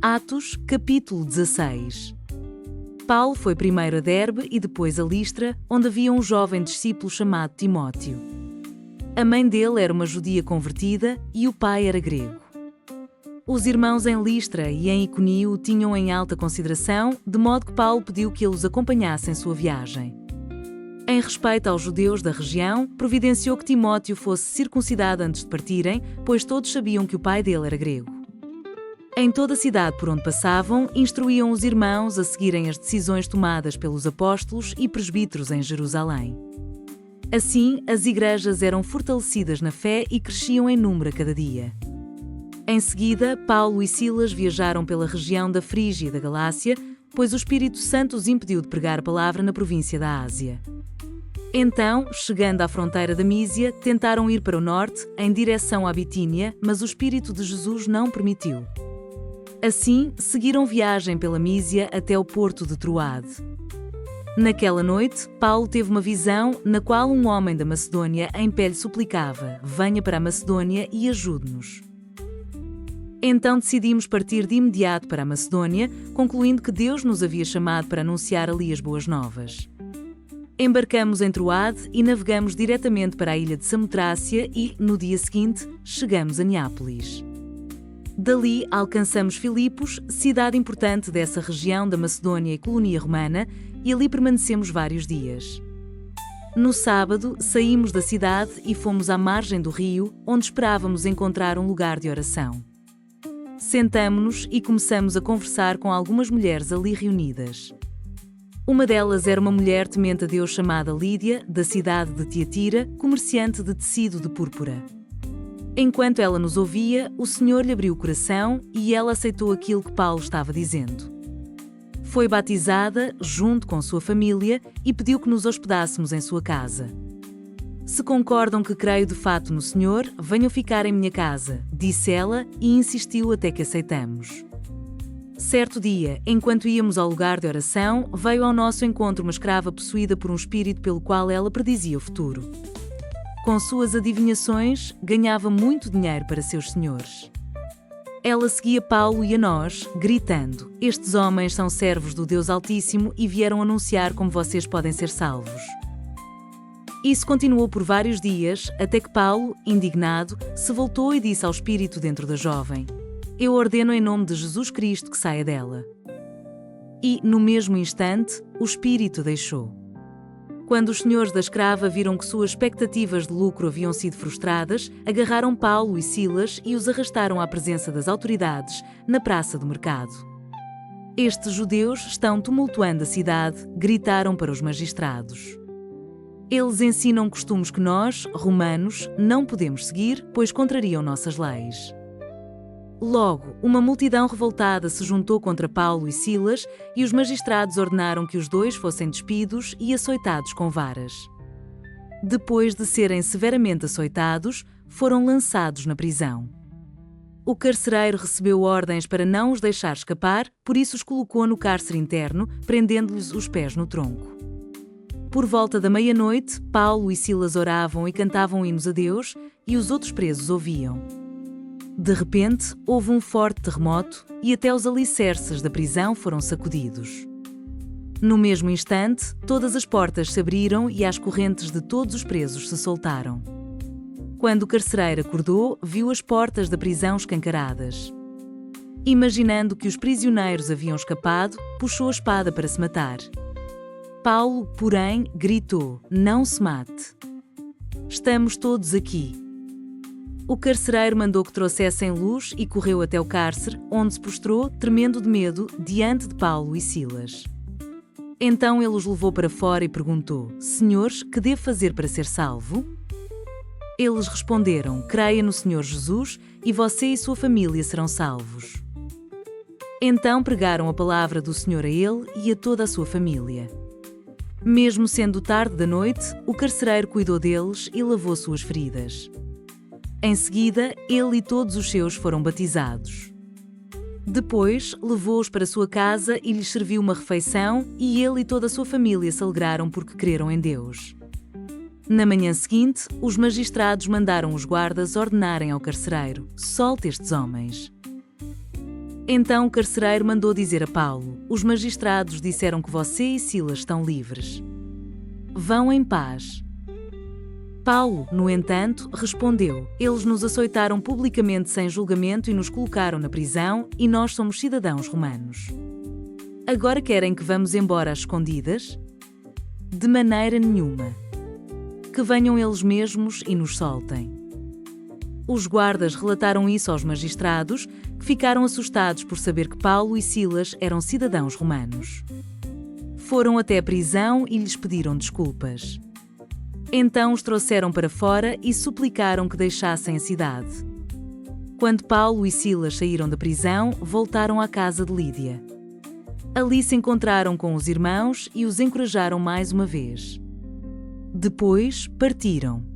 Atos, capítulo 16. Paulo foi primeiro a Derbe e depois a Listra, onde havia um jovem discípulo chamado Timóteo. A mãe dele era uma judia convertida e o pai era grego. Os irmãos em Listra e em Iconio o tinham em alta consideração, de modo que Paulo pediu que ele os acompanhasse em sua viagem. Em respeito aos judeus da região, providenciou que Timóteo fosse circuncidado antes de partirem, pois todos sabiam que o pai dele era grego. Em toda a cidade por onde passavam, instruíam os irmãos a seguirem as decisões tomadas pelos apóstolos e presbíteros em Jerusalém. Assim, as igrejas eram fortalecidas na fé e cresciam em número a cada dia. Em seguida, Paulo e Silas viajaram pela região da Frígia e da Galácia, pois o Espírito Santo os impediu de pregar a palavra na província da Ásia. Então, chegando à fronteira da Mísia, tentaram ir para o norte, em direção à Bitínia, mas o Espírito de Jesus não permitiu. Assim, seguiram viagem pela Mísia até o porto de Troade. Naquela noite, Paulo teve uma visão na qual um homem da Macedônia em pé lhe suplicava: venha para a Macedônia e ajude-nos. Então decidimos partir de imediato para a Macedônia, concluindo que Deus nos havia chamado para anunciar ali as boas novas. Embarcamos em Troade e navegamos diretamente para a ilha de Samotrácia e, no dia seguinte, chegamos a Neápolis. Dali alcançamos Filipos, cidade importante dessa região da Macedônia e colónia romana, e ali permanecemos vários dias. No sábado, saímos da cidade e fomos à margem do rio, onde esperávamos encontrar um lugar de oração. Sentamo-nos e começamos a conversar com algumas mulheres ali reunidas. Uma delas era uma mulher temente a Deus chamada Lídia, da cidade de Tiatira, comerciante de tecido de púrpura. Enquanto ela nos ouvia, o Senhor lhe abriu o coração e ela aceitou aquilo que Paulo estava dizendo. Foi batizada, junto com sua família, e pediu que nos hospedássemos em sua casa. Se concordam que creio de fato no Senhor, venham ficar em minha casa, disse ela e insistiu até que aceitamos. Certo dia, enquanto íamos ao lugar de oração, veio ao nosso encontro uma escrava possuída por um espírito pelo qual ela predizia o futuro. Com suas adivinhações, ganhava muito dinheiro para seus senhores. Ela seguia Paulo e a nós, gritando: estes homens são servos do Deus Altíssimo e vieram anunciar como vocês podem ser salvos. Isso continuou por vários dias, até que Paulo, indignado, se voltou e disse ao espírito dentro da jovem: eu ordeno em nome de Jesus Cristo que saia dela. E, no mesmo instante, o espírito deixou. Quando os senhores da escrava viram que suas expectativas de lucro haviam sido frustradas, agarraram Paulo e Silas e os arrastaram à presença das autoridades, na praça do mercado. Estes judeus estão tumultuando a cidade, gritaram para os magistrados. Eles ensinam costumes que nós, romanos, não podemos seguir, pois contrariam nossas leis. Logo, uma multidão revoltada se juntou contra Paulo e Silas e os magistrados ordenaram que os dois fossem despidos e açoitados com varas. Depois de serem severamente açoitados, foram lançados na prisão. O carcereiro recebeu ordens para não os deixar escapar, por isso os colocou no cárcere interno, prendendo-lhes os pés no tronco. Por volta da meia-noite, Paulo e Silas oravam e cantavam hinos a Deus, e os outros presos ouviam. De repente, houve um forte terremoto e até os alicerces da prisão foram sacudidos. No mesmo instante, todas as portas se abriram e as correntes de todos os presos se soltaram. Quando o carcereiro acordou, viu as portas da prisão escancaradas. Imaginando que os prisioneiros haviam escapado, puxou a espada para se matar. Paulo, porém, gritou: não se mate. Estamos todos aqui. O carcereiro mandou que trouxessem luz e correu até o cárcere, onde se prostrou, tremendo de medo, diante de Paulo e Silas. Então ele os levou para fora e perguntou: senhores, que devo fazer para ser salvo? Eles responderam: creia no Senhor Jesus, e você e sua família serão salvos. Então pregaram a palavra do Senhor a ele e a toda a sua família. Mesmo sendo tarde da noite, o carcereiro cuidou deles e lavou suas feridas. Em seguida, ele e todos os seus foram batizados. Depois, levou-os para sua casa e lhes serviu uma refeição, e ele e toda a sua família se alegraram porque creram em Deus. Na manhã seguinte, os magistrados mandaram os guardas ordenarem ao carcereiro: solte estes homens. Então o carcereiro mandou dizer a Paulo: os magistrados disseram que você e Silas estão livres. Vão em paz. Paulo, no entanto, respondeu: eles nos açoitaram publicamente sem julgamento e nos colocaram na prisão, e nós somos cidadãos romanos. Agora querem que vamos embora às escondidas? De maneira nenhuma. Que venham eles mesmos e nos soltem. Os guardas relataram isso aos magistrados, que ficaram assustados por saber que Paulo e Silas eram cidadãos romanos. Foram até a prisão e lhes pediram desculpas. Então os trouxeram para fora e suplicaram que deixassem a cidade. Quando Paulo e Silas saíram da prisão, voltaram à casa de Lídia. Ali se encontraram com os irmãos e os encorajaram mais uma vez. Depois partiram.